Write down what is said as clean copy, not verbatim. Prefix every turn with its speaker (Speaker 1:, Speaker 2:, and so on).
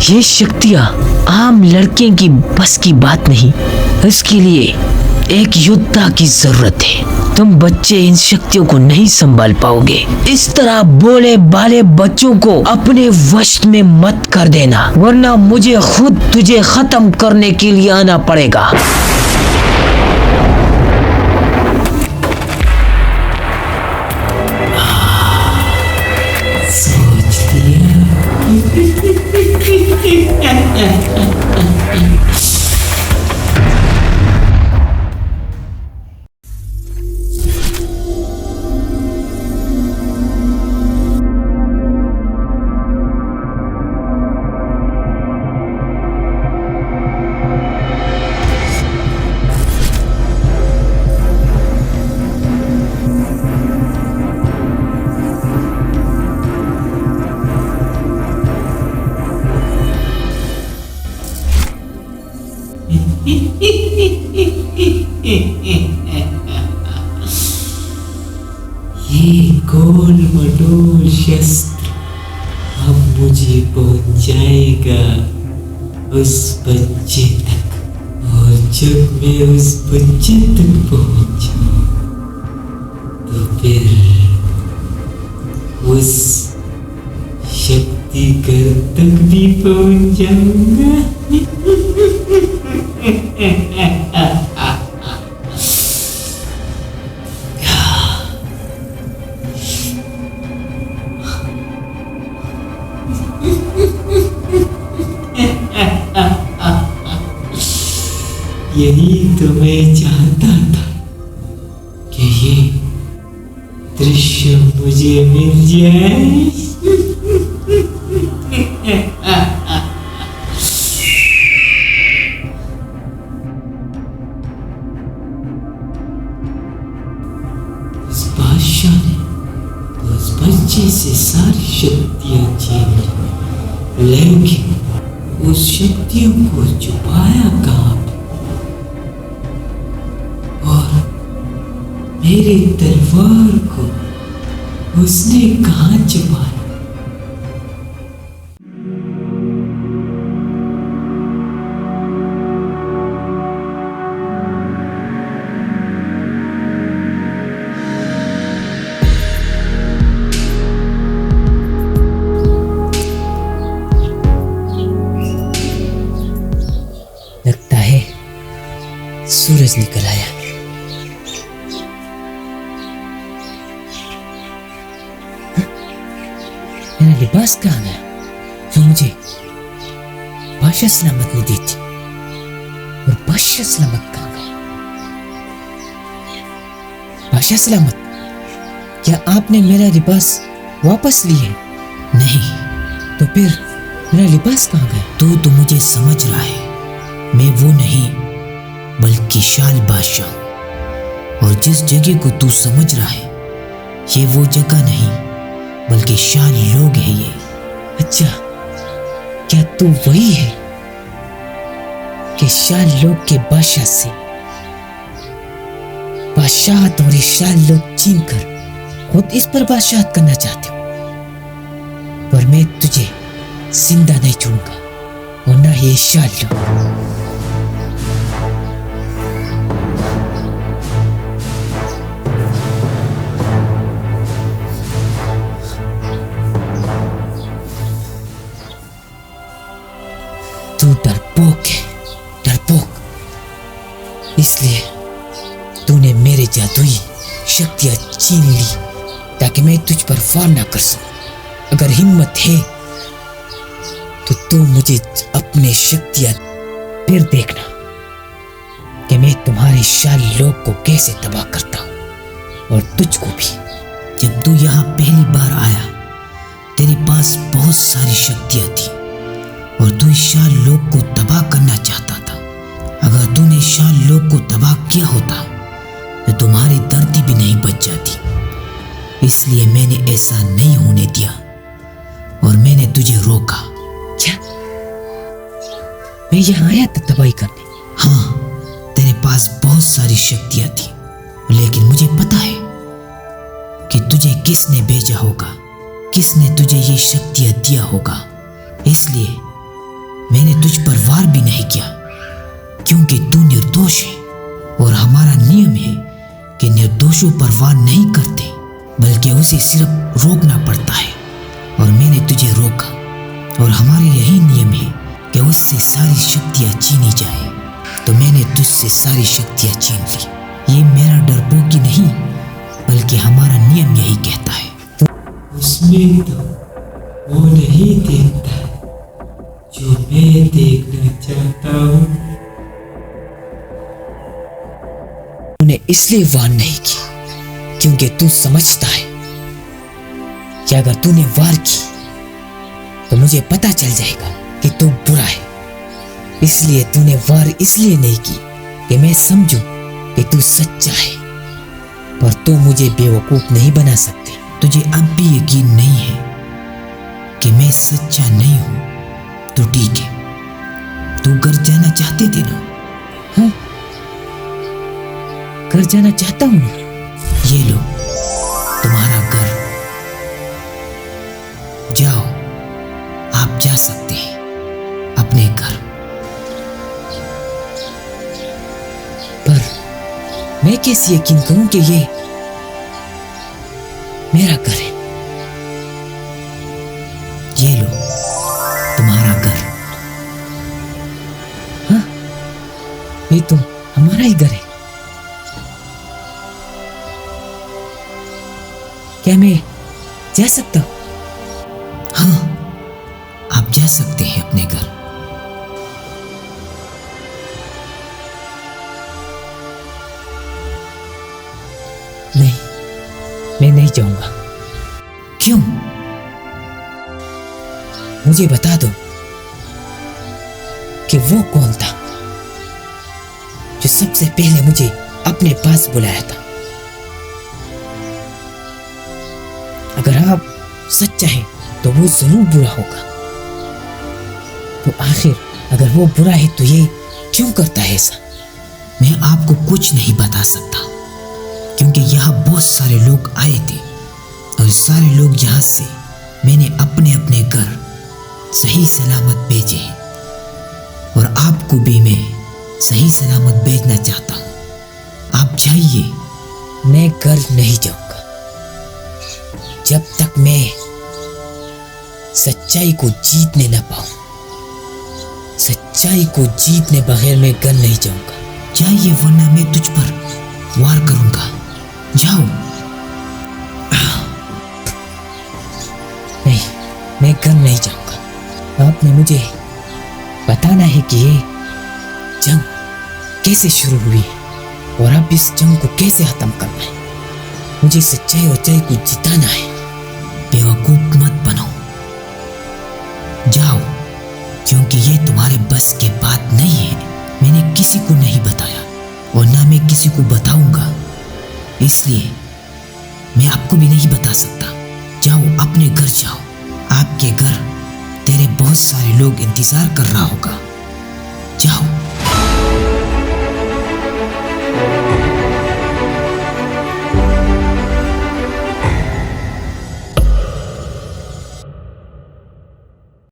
Speaker 1: ये शक्तियाँ आम लड़के की बस की बात नहीं। इसके लिए एक योद्धा की जरूरत है। तुम बच्चे इन शक्तियों को नहीं संभाल पाओगे। इस तरह बोले बाले बच्चों को अपने वश में मत कर देना, वरना मुझे खुद तुझे खत्म करने के लिए आना पड़ेगा।
Speaker 2: ये गोल मटोल शस्त्र अब मुझे पहुंचाएगा उस बच्चे तक, और जब मैं उस बच्चे तक पहुंचूं तो फिर उस शक्ति घर तक भी पहुंच जाऊंगा। यही तो मैं चाहता था कि ये दृश्य मुझे मिल जाए। उस बादशाह ने तो उस बच्चे से सारी शक्तियां छीन ली, लेकिन उस शक्तियों को छुपाया कहाँ? मेरे तलवार को उसने कहाँ छुपाया?
Speaker 1: लगता है सूरज निकल आया। मेरा लिबास कहाँ गया जो मुझे बादशाह सलामत ने दी थी? और बादशाह सलामत कहाँ गया? बादशाह सलामत, क्या आपने मेरा लिबास वापस लिए? नहीं, तो फिर मेरा लिबास कहाँ गया?
Speaker 2: तू तो मुझे समझ रहा है, मैं वो नहीं बल्कि शाल बादशाह हूं। और जिस जगह को तू समझ रहा है ये वो जगह नहीं बल्कि शाल लोग है ये।
Speaker 1: अच्छा, क्या तू वही है कि शाल लोग के बादशाह से बादशाहत और शाल लोग छीन कर खुद इस पर बादशाहत करना चाहते हो? पर मैं तुझे जिंदा नहीं छोड़ूंगा, और ना ये शाल लोग। तू डरपोक है, डरपोक। इसलिए तूने मेरे जादुई शक्तियां छीन ली ताकि मैं तुझ पर वार ना कर सकूं। अगर हिम्मत है तो तू मुझे अपने शक्तियां फिर देखना कि मैं तुम्हारे शाल लोग को कैसे तबाह करता हूं, और तुझको भी।
Speaker 2: जब तू यहाँ पहली बार आया तेरे पास बहुत सारी शक्तियां थी और तू इस शाल लोग को तबाह करना चाहता था। अगर तूने शाल लोग को तबाह किया होता तो तुम्हारी धरती भी नहीं बच जाती। इसलिए मैंने ऐसा नहीं होने दिया और मैंने तुझे रोका।
Speaker 1: क्या मैं यहाँ आया था तबाही करने?
Speaker 2: हाँ, तेरे पास बहुत सारी शक्तियां थी, लेकिन मुझे पता है कि तुझे किसने भेजा होगा, किसने तुझे ये शक्तियां दिया होगा। इसलिए मैंने तुझ पर वार भी नहीं किया, क्योंकि तू निर्दोष है और हमारा नियम है कि निर्दोषों पर वार नहीं करते, बल्कि उसे सिर्फ रोकना पड़ता है। और मैंने तुझे रोका, और हमारे यही नियम है कि उससे सारी शक्तियाँ छीनी जाए। तो मैंने तुझसे सारी शक्तियाँ छीन ली। ये मेरा डरपोकी नहीं, बल्कि हमारा नियम यही कहता है।
Speaker 3: उसमें तो वो नहीं देखता जो मैं देखना चाहता हूँ।
Speaker 1: तूने इसलिए वार नहीं की क्योंकि तू समझता है कि अगर तूने वार की तो मुझे पता चल जाएगा कि तू बुरा है। इसलिए तूने वार इसलिए नहीं की कि मैं समझूं कि तू सच्चा है, पर तू मुझे बेवकूफ नहीं बना सकते।
Speaker 2: तुझे अब भी यकीन नहीं है कि मैं सच्चा नहीं हूं, तो ठीक है। तू घर जाना चाहते थे ना?
Speaker 1: हाँ, घर जाना चाहता हूँ।
Speaker 2: ये लो तुम्हारा घर, जाओ, आप जा सकते हैं अपने घर।
Speaker 1: पर मैं कैसे यकीन करूं कि ये मेरा घर है?
Speaker 2: ये लो तुम्हारा घर।
Speaker 1: हाँ, ये तो हमारा ही घर है। क्या मैं जा सकता हूं?
Speaker 2: हाँ, आप जा सकते हैं अपने घर।
Speaker 1: नहीं, मैं नहीं जाऊंगा।
Speaker 2: क्यों?
Speaker 1: मुझे बता दो कि वो कौन था जो सबसे पहले मुझे अपने पास बुलाया था। अगर आप सच्चा है तो वो जरूर बुरा होगा। तो आखिर अगर वो बुरा है तो ये क्यों करता है ऐसा?
Speaker 2: मैं आपको कुछ नहीं बता सकता, क्योंकि यहाँ बहुत सारे लोग आए थे और सारे लोग यहाँ से मैंने अपने अपने घर सही सलामत भेजे हैं, और आपको भी मैं सही सलामत भेजना चाहता हूँ। आप जाइए।
Speaker 1: मैं घर नहीं जाऊंगा जब तक मैं सच्चाई को जीतने न पाऊं। सच्चाई को जीतने बगैर मैं घर नहीं जाऊंगा।
Speaker 2: जाइए, वरना मैं तुझ पर वार करूंगा। जाओ।
Speaker 1: नहीं, मैं घर नहीं जाऊंगा। आपने मुझे बताना है कि ये जंग कैसे शुरू हुई है और अब इस जंग को कैसे खत्म करना है। मुझे सच्चाई और सच्चाई को जिताना है।
Speaker 2: बेवकूफ मत बनो, जाओ, क्योंकि ये तुम्हारे बस के बात नहीं है। मैंने किसी को नहीं बताया और ना मैं किसी को बताऊंगा, इसलिए मैं आपको भी नहीं बता सकता। जाओ, अपने घर जाओ। आपके घर तेरे बहुत सारे लोग इंतजार कर रहा होगा।